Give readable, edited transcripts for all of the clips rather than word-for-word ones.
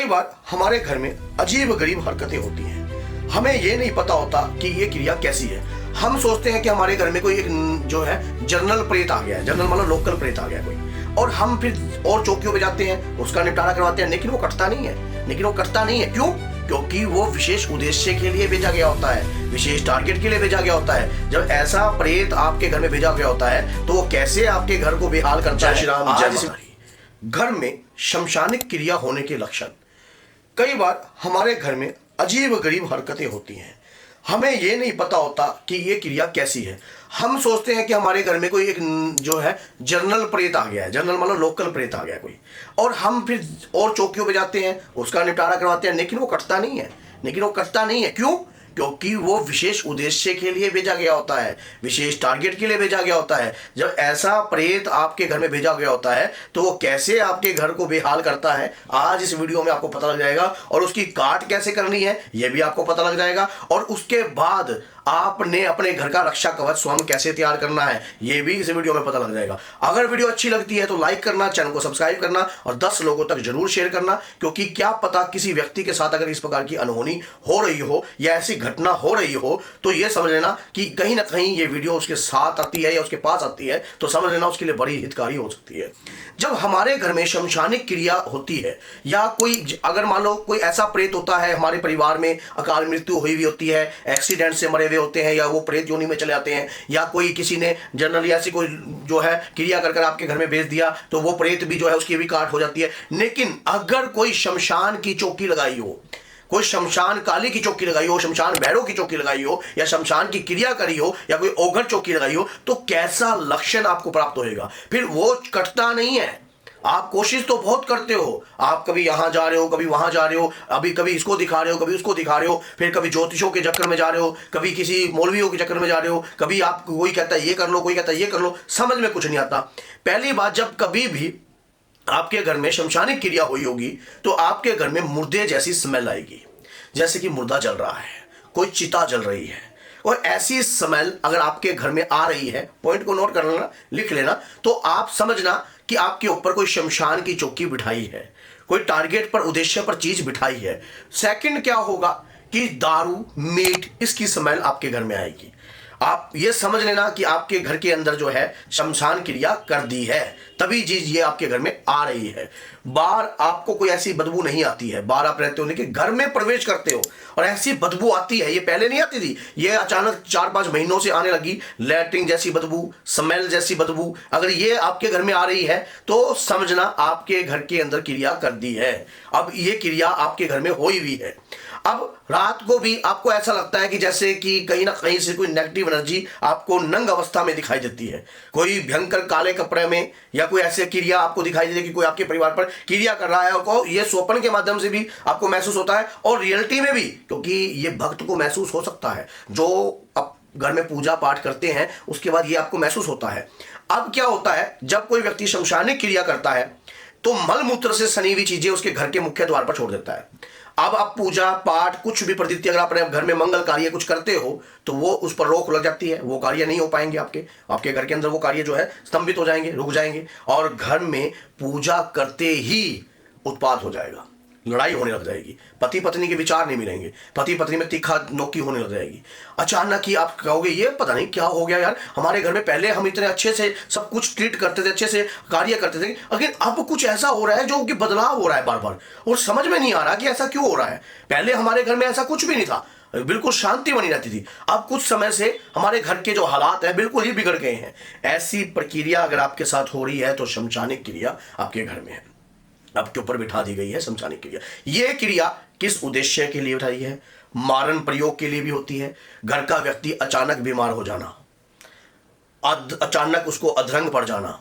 कई बार हमारे घर में अजीब गरीब हरकतें होती हैं। हमें ये नहीं पता होता कि ये क्रिया कैसी है। हम सोचते हैं कि हमारे घर में कोई एक जो है जनरल प्रेत आ गया है, जनरल मतलब लोकल प्रेत आ गया कोई, और हम फिर और चौकियों पे जाते हैं, उसका निपटारा करवाते हैं, लेकिन वो कटता नहीं है। क्यों? क्योंकि वो विशेष उद्देश्य के लिए भेजा गया होता है, विशेष टारगेट के लिए भेजा गया होता है। जब ऐसा प्रेत आपके घर में भेजा गया होता है तो वो कैसे आपके घर को बेहाल करता है। घर में शमशानिक क्रिया होने के लक्षण। कई बार हमारे घर में अजीब गरीब हरकतें होती हैं। हमें ये नहीं पता होता कि ये क्रिया कैसी है। हम सोचते हैं कि हमारे घर में कोई एक जो है जनरल प्रेत आ गया है, जनरल मतलब लोकल प्रेत आ गया कोई, और हम फिर और चौकियों पे जाते हैं, उसका निपटारा करवाते हैं, लेकिन वो कटता नहीं है। क्यों? क्योंकि वो विशेष उद्देश्य के लिए भेजा गया होता है, विशेष टारगेट के लिए भेजा गया होता है। जब ऐसा प्रेत आपके घर में भेजा गया होता है तो वो कैसे आपके घर को बेहाल करता है, आज इस वीडियो में आपको पता लग जाएगा। और उसकी काट कैसे करनी है ये भी आपको पता लग जाएगा। और उसके बाद आपने अपने घर का रक्षा कवच स्वयं कैसे तैयार करना है ये भी इस वीडियो में पता लग जाएगा। अगर वीडियो अच्छी लगती है तो लाइक करना, चैनल को सब्सक्राइब करना और 10 लोगों तक जरूर शेयर करना, क्योंकि क्या पता किसी व्यक्ति के साथ अगर इस प्रकार की अनहोनी हो रही हो या ऐसी घटना हो रही हो तो ये समझ लेना कि कहीं ना कहीं ये वीडियो उसके साथ आती है या उसके पास आती है, तो समझ लेना उसके लिए बड़ी हितकारी हो सकती है। जब हमारे घर में शमशानिक क्रिया होती है या कोई अगर मान लो कोई ऐसा प्रेत होता है, हमारे परिवार में अकाल मृत्यु हुई हुई होती है, एक्सीडेंट से मरे हुए होते हैं या वो प्रेत योनि में चले आते हैं, या कोई किसी ने जनरली ऐसी कोई जो है क्रिया कर आपके घर में भेज दिया तो वो प्रेत भी जो है उसकी भी काट हो जाती है। लेकिन अगर कोई शमशान की चौकी लगाई हो, कोई शमशान काली की चौकी लगाई हो, शमशान भैरव की चौकी लगाई हो, या शमशान की क्रिया करी हो, या कोई ओघर चौकी लगाई हो, तो कैसा लक्षण आपको प्राप्त होएगा। फिर वो कटता नहीं है। आप कोशिश तो बहुत करते हो, आप कभी यहां जा रहे हो, कभी वहां जा रहे हो, अभी कभी इसको दिखा रहे हो, कभी उसको दिखा रहे हो, फिर कभी ज्योतिषों के चक्कर में जा रहे हो, कभी किसी मौलवियों के चक्कर में जा रहे हो, कभी आप कोई कहता है ये कर लो, कोई कहता है ये कर लो, समझ में कुछ नहीं आता। पहली बात, जब कभी भी आपके घर में शमशानिक क्रिया हुई होगी तो आपके घर में मुर्दे जैसी स्मेल आएगी, जैसे कि मुर्दा जल रहा है, कोई चिता जल रही है। और ऐसी स्मेल अगर आपके घर में आ रही है, पॉइंट को नोट कर लेना, लिख लेना, तो आप समझना कि आपके ऊपर कोई शमशान की चौकी बिठाई है, कोई टारगेट पर उद्देश्य पर चीज बिठाई है। सेकंड क्या होगा कि दारू मीट इसकी स्मेल आपके घर में आएगी। आप ये समझ लेना कि आपके घर के अंदर जो है शमशान क्रिया कर दी है, तभी चीज ये आपके घर में आ रही है। बाहर आपको कोई ऐसी बदबू नहीं आती है, बाहर आप रहते हो लेकिन घर में प्रवेश करते हो और ऐसी बदबू आती है, ये पहले नहीं आती थी, ये अचानक 4-5 महीनों से आने लगी। लैट्रिन जैसी बदबू, स्मेल जैसी बदबू अगर ये आपके घर में आ रही है तो समझना आपके घर के अंदर क्रिया कर दी है। अब ये क्रिया आपके घर में हुई हुई है। अब रात को भी आपको ऐसा लगता है कि जैसे कि कहीं ना कहीं से कोई नेगेटिव एनर्जी आपको नंग अवस्था में दिखाई देती है, कोई भयंकर काले कपड़े में, या कोई ऐसी क्रिया आपको दिखाई देती है कि कोई आपके परिवार पर क्रिया कर रहा है। और ये स्वप्न के माध्यम से भी आपको महसूस होता है और रियलिटी में भी, क्योंकि ये भक्त को महसूस हो सकता है, जो अब घर में पूजा पाठ करते हैं उसके बाद ये आपको महसूस होता है। अब क्या होता है, जब कोई व्यक्ति शमशानिक क्रिया करता है तो मल मूत्र से सनी हुई चीजें उसके घर के मुख्य द्वार पर छोड़ देता है। अब आप पूजा पाठ कुछ भी प्रतीति अगर अपने घर में मंगल कार्य कुछ करते हो तो वो उस पर रोक लग जाती है, वो कार्य नहीं हो पाएंगे आपके घर के अंदर, वो कार्य जो है स्तंभित हो जाएंगे, रुक जाएंगे, और घर में पूजा करते ही उत्पात हो जाएगा, लड़ाई होने लग जाएगी, पति पत्नी के विचार नहीं मिलेंगे, पति पत्नी में तीखा नोकी होने लग जाएगी। अचानक ही आप कहोगे ये पता नहीं क्या हो गया यार, हमारे घर में पहले हम इतने अच्छे से सब कुछ ट्रीट करते थे, अच्छे से कार्य करते थे, लेकिन अब कुछ ऐसा हो रहा है जो कि बदलाव हो रहा है बार बार, और समझ में नहीं आ रहा कि ऐसा क्यों हो रहा है। पहले हमारे घर में ऐसा कुछ भी नहीं था, बिल्कुल शांति बनी रहती थी। अब कुछ समय से हमारे घर के जो हालात हैं बिल्कुल ही बिगड़ गए हैं। ऐसी प्रक्रिया अगर आपके साथ हो रही है तो शमशानिक क्रिया आपके घर में है, आपके ऊपर बिठा दी गई है शमशानिक क्रिया। यह क्रिया किस उद्देश्य के लिए उठाई है? मारण प्रयोग के लिए भी होती है। घर का व्यक्ति अचानक बीमार हो जाना, अचानक उसको अधरंग पड़ जाना,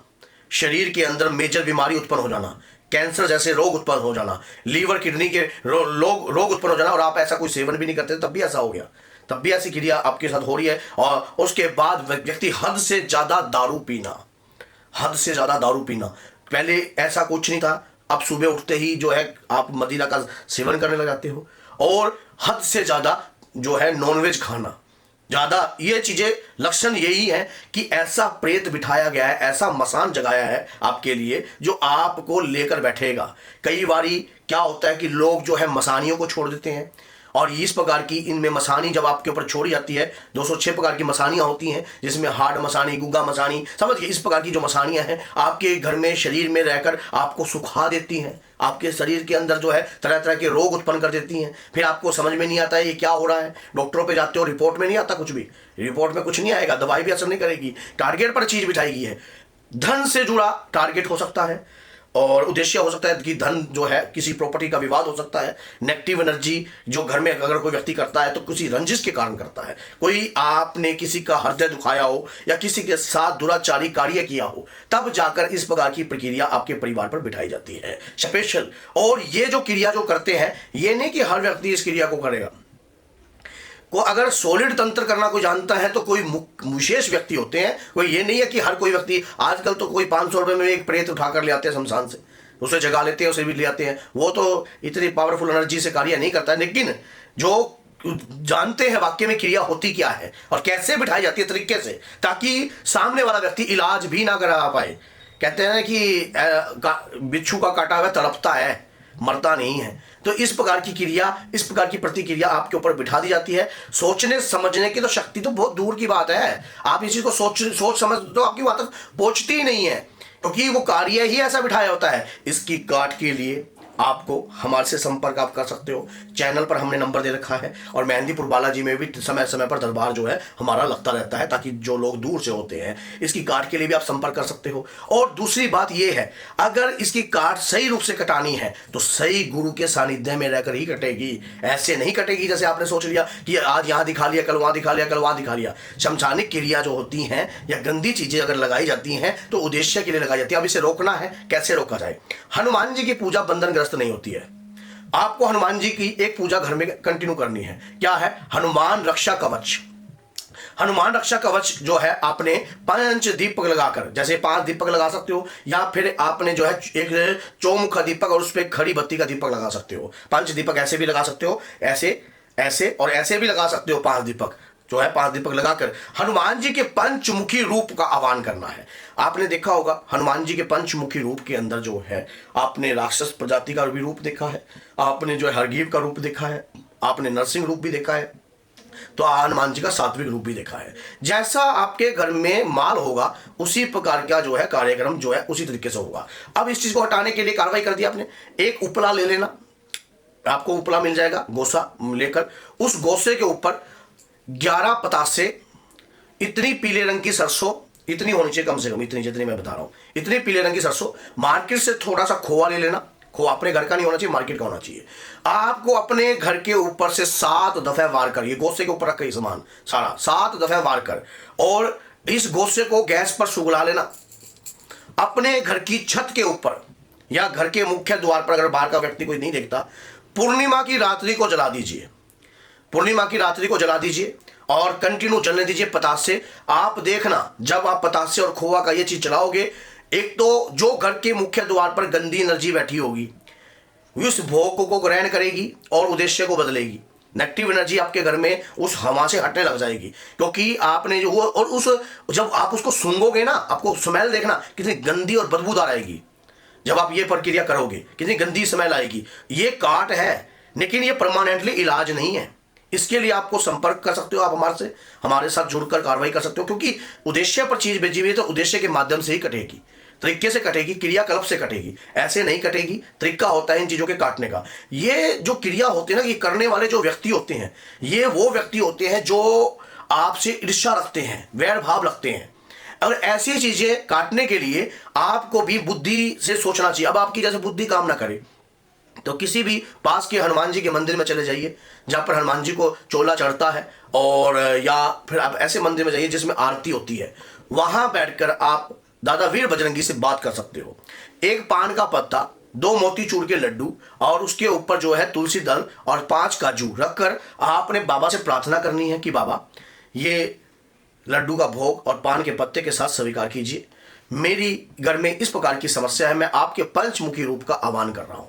शरीर के अंदर मेजर बीमारी उत्पन्न हो जाना, कैंसर जैसे रोग उत्पन्न हो जाना, लीवर किडनी के रोग उत्पन्न हो जाना, और आप ऐसा कोई सेवन भी नहीं करते तब भी ऐसा हो गया, तब भी ऐसी क्रिया आपके साथ हो रही है। और उसके बाद व्यक्ति हद से ज्यादा दारू पीना, पहले ऐसा कुछ नहीं था, अब सुबह उठते ही जो है आप मदिरा का सेवन करने लग जाते हो, और हद से ज्यादा जो है नॉनवेज खाना, ज्यादा ये चीजें लक्षण यही है कि ऐसा प्रेत बिठाया गया है, ऐसा मसान जगाया है आपके लिए जो आपको लेकर बैठेगा। कई बारी क्या होता है कि लोग जो है मसानियों को छोड़ देते हैं, और इस प्रकार की इनमें मसानी जब आपके ऊपर छोड़ी जाती है, 206 प्रकार की मसानियां होती हैं, जिसमें हार्ड मसानी, गुग्गा मसानी, समझिए इस प्रकार की जो मसानियां हैं आपके घर में शरीर में रहकर आपको सुखा देती हैं, आपके शरीर के अंदर जो है तरह तरह के रोग उत्पन्न कर देती हैं। फिर आपको समझ में नहीं आता है ये क्या हो रहा है, डॉक्टरों पे जाते हो, रिपोर्ट में नहीं आता कुछ भी, रिपोर्ट में कुछ नहीं आएगा, दवाई भी असर नहीं करेगी, टारगेट पर चीज बिठाई है। धन से जुड़ा टारगेट हो सकता है और उद्देश्य हो सकता है कि धन जो है किसी प्रॉपर्टी का विवाद हो सकता है। नेगेटिव एनर्जी जो घर में अगर कोई व्यक्ति करता है तो किसी रंजिश के कारण करता है, कोई आपने किसी का हृदय दुखाया हो या किसी के साथ दुराचारी कार्य किया हो, तब जाकर इस प्रकार की प्रक्रिया आपके परिवार पर बिठाई जाती है स्पेशल। और ये जो क्रिया जो करते हैं, ये नहीं कि हर व्यक्ति इस क्रिया को करेगा, को अगर सॉलिड तंत्र करना कोई जानता है तो कोई विशेष व्यक्ति होते हैं, कोई ये नहीं है कि हर कोई व्यक्ति। आजकल तो कोई 500 रुपये में एक प्रेत उठाकर ले आते हैं शमशान से, उसे जगा लेते हैं, उसे भी ले आते हैं, वो तो इतनी पावरफुल एनर्जी से कार्य नहीं करता है। लेकिन जो जानते हैं वाक्य में क्रिया होती क्या है और कैसे बिठाई जाती है तरीके से, ताकि सामने वाला व्यक्ति इलाज भी ना करा पाए। कहते हैं कि बिच्छू का काटा हुआ तड़पता है, मरता नहीं है। तो इस प्रकार की क्रिया, इस प्रकार की प्रतिक्रिया आपके ऊपर बिठा दी जाती है। सोचने समझने की तो शक्ति तो बहुत दूर की बात है, आप इसी को सोच समझ तो आपकी बात तक पहुंचती ही नहीं है, क्योंकि वो कार्य ही ऐसा बिठाया होता है। इसकी काट के लिए आपको हमारे से संपर्क आप कर सकते हो, चैनल पर हमने नंबर दे रखा है, और मेहंदीपुर बालाजी में भी समय समय पर दरबार जो है हमारा लगता रहता है, ताकि जो लोग दूर से होते हैं इसकी काट के लिए भी आप संपर्क कर सकते हो। और दूसरी बात यह है, अगर इसकी काट सही रूप से कटानी है तो सही गुरु के सानिध्य में रहकर ही कटेगी, ऐसे नहीं कटेगी जैसे आपने सोच लिया कि आज यहाँ दिखा लिया, कल वहाँ दिखा लिया, कल वहाँ दिखा लिया। शमशानिक क्रिया जो होती हैं या गंदी चीजें अगर लगाई जाती हैं तो उद्देश्य के लिए लगाई जाती है। अब इसे रोकना है, कैसे रोका जाए? हनुमान जी की पूजा बंधनग्रस्त नहीं होती है। आपको हनुमान जी की एक पूजा घर में कंटिन्यू करनी है। क्या है? हनुमान रक्षा कवच। हनुमान रक्षा कवच जो है आपने 5 दीपक लगाकर, जैसे 5 दीपक लगा सकते हो, या फिर आपने जो है एक चौमुखा दीपक और उस पर खड़ी बत्ती का दीपक लगा सकते हो। 5 दीपक ऐसे भी लगा सकते हो, ऐसे ऐसे और ऐसे भी लगा सकते हो। 5 दीपक जो है 5 दीपक लगाकर हनुमान जी के पंचमुखी रूप का आह्वान करना है। आपने देखा होगा हनुमान जी के पंचमुखी रूप के अंदर जो है आपने राक्षस प्रजाति का भी रूप देखा है, आपने जो है हरग्रीव का रूप देखा है, आपने नरसिंह रूप भी देखा है, तो हनुमान जी का सात्विक रूप भी देखा है। जैसा आपके घर में माल होगा उसी प्रकार का जो है कार्यक्रम जो है उसी तरीके से होगा। अब इस चीज को हटाने के लिए कार्रवाई कर दी आपने, एक उपला ले लेना, आपको उपला मिल जाएगा, गोसा लेकर उस गोसे के ऊपर 11 पतासे, इतनी पीले रंग की सरसों, इतनी होनी चाहिए कम से कम, इतनी जितनी मैं बता रहा हूं, इतनी पीले रंग की सरसों। मार्केट से थोड़ा सा खोआ ले लेना, खोआ अपने घर का नहीं होना चाहिए, मार्केट का होना चाहिए। आपको अपने घर के ऊपर से 7 दफे वार कर, ये गोसे के ऊपर रखा ये सामान सारा 7 दफे वार कर, और इस गोसे को गैस पर सुगला लेना। अपने घर की छत के ऊपर या घर के मुख्य द्वार पर, अगर बाहर का व्यक्ति कोई नहीं देखता, पूर्णिमा की रात्रि को जला दीजिए, पूर्णिमा की रात्रि को जला दीजिए और कंटिन्यू जलने दीजिए पतासे। आप देखना जब आप पतासे और खोआ का ये चीज जलाओगे, एक तो जो घर के मुख्य द्वार पर गंदी एनर्जी बैठी होगी उस भोग को ग्रहण करेगी और उद्देश्य को बदलेगी। नेगेटिव एनर्जी आपके घर में उस हवा से हटने लग जाएगी, क्योंकि आपने जो और उस जब आप उसको सूंघोगे ना, आपको स्मेल देखना कितनी गंदी और बदबूदार आएगी। जब आप ये प्रक्रिया करोगे कितनी गंदी स्मेल आएगी। ये काट है, लेकिन ये परमानेंटली इलाज नहीं है। इसके लिए आपको संपर्क कर सकते हो, आप हमारे साथ जुड़कर कार्रवाई कर सकते हो, क्योंकि उद्देश्य पर चीज भेजी हुई है तो उद्देश्य के माध्यम से ही कटेगी, तरीके से कटेगी, क्रियाकलाप से कटेगी, ऐसे नहीं कटेगी। तरीका होता है इन चीजों के काटने का। ये जो क्रिया होती है ना, ये करने वाले जो व्यक्ति होते हैं, ये वो व्यक्ति होते हैं जो आपसे ईर्ष्या रखते हैं, वैर भाव रखते हैं। और ऐसी चीजें काटने के लिए आपको भी बुद्धि से सोचना चाहिए। अब आपकी जैसे बुद्धि काम ना करे तो किसी भी पास के हनुमान जी के मंदिर में चले जाइए जहाँ पर हनुमान जी को चोला चढ़ता है, और या फिर आप ऐसे मंदिर में जाइए जिसमें आरती होती है, वहां बैठकर आप दादा वीर बजरंगी से बात कर सकते हो। एक पान का पत्ता, 2 मोतीचूर के लड्डू और उसके ऊपर जो है तुलसी दल और 5 काजू रखकर आपने बाबा से प्रार्थना करनी है कि बाबा ये लड्डू का भोग और पान के पत्ते के साथ स्वीकार कीजिए, मेरी घर में इस प्रकार की समस्या है, मैं आपके पंचमुखी रूप का आह्वान कर रहा हूं,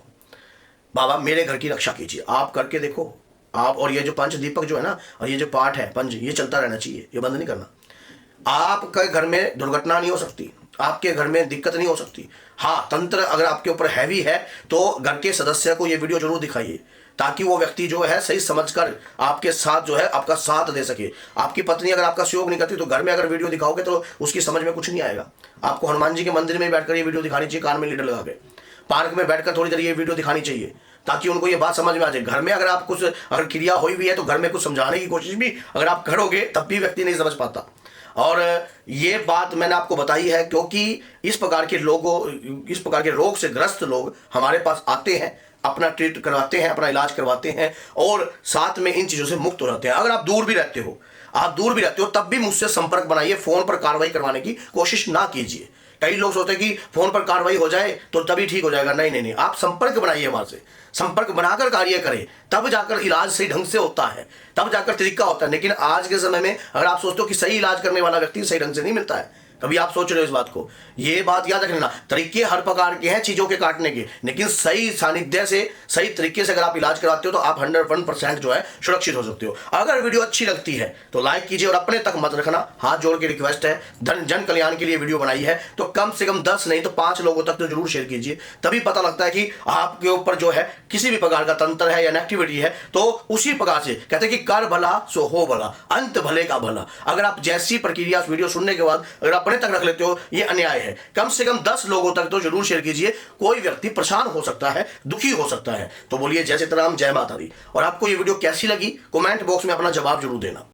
बाबा मेरे घर की रक्षा कीजिए। आप करके देखो, आप और ये जो पंच दीपक जो है ना, और ये जो पाठ है पंच, ये चलता रहना चाहिए, ये बंद नहीं करना। आपके घर में दुर्घटना नहीं हो सकती, आपके घर में दिक्कत नहीं हो सकती। हाँ, तंत्र अगर आपके ऊपर हैवी है तो घर के सदस्य को ये वीडियो जरूर दिखाइए, ताकि वो व्यक्ति जो है सही समझकर आपके साथ जो है आपका साथ दे सके। आपकी पत्नी अगर आपका सहयोग नहीं करती तो घर में अगर वीडियो दिखाओगे तो उसकी समझ में कुछ नहीं आएगा। आपको हनुमान जी के मंदिर में बैठकर ये वीडियो दिखानी चाहिए, कान में लीडर लगा के। पार्क में बैठकर थोड़ी देर ये वीडियो दिखानी चाहिए, ताकि उनको ये बात समझ में आ जाए। घर में अगर आप कुछ अगर क्रिया हुई भी है तो घर में कुछ समझाने की कोशिश भी अगर आप करोगे तब भी व्यक्ति नहीं समझ पाता। और ये बात मैंने आपको बताई है क्योंकि इस प्रकार के रोग से ग्रस्त लोग हमारे पास आते हैं, अपना ट्रीट करवाते हैं, अपना इलाज करवाते हैं और साथ में इन चीज़ों से मुक्त हो जाते हैं। अगर आप दूर भी रहते हो तब भी मुझसे संपर्क बनाइए, फोन पर कार्रवाई करवाने की कोशिश ना कीजिए। कई लोग सोचते हैं कि फोन पर कार्रवाई हो जाए तो तभी ठीक हो जाएगा। नहीं, आप संपर्क बनाइए, वहां से संपर्क बनाकर कार्य करें, तब जाकर इलाज सही ढंग से होता है, तब जाकर तरीका होता है। लेकिन आज के समय में अगर आप सोचते हो कि सही इलाज करने वाला व्यक्ति सही ढंग से नहीं मिलता है, कभी आप सोच रहे हो इस बात को, ये बात याद रखना। तरीके हर प्रकार के हैं चीजों के काटने के, लेकिन सही सानिध्य से सही तरीके से अगर आप इलाज करवाते हो तो आप 101% जो है सुरक्षित हो सकते हो। अगर वीडियो अच्छी लगती है तो लाइक कीजिए और अपने तक मत रखना, हाथ जोड़ के रिक्वेस्ट है। जन कल्याण के लिए वीडियो बनाई है तो कम से कम 10 नहीं तो 5 लोगों तक तो जरूर शेयर कीजिए, तभी पता लगता है कि आपके ऊपर जो है किसी भी प्रकार का तंत्र है या नेगेटिविटी है। तो उसी प्रकार से कहते हैं कि कर भला सो हो भला, अंत भले का भला। अगर आप जैसी प्रक्रिया वीडियो सुनने के बाद अगर अपने तक रख लेते हो, ये अन्याय है। कम से कम 10 लोगों तक तो जरूर शेयर कीजिए, कोई व्यक्ति परेशान हो सकता है, दुखी हो सकता है। तो बोलिए जय सीताराम, जय माता दी। और आपको ये वीडियो कैसी लगी कमेंट बॉक्स में अपना जवाब जरूर देना।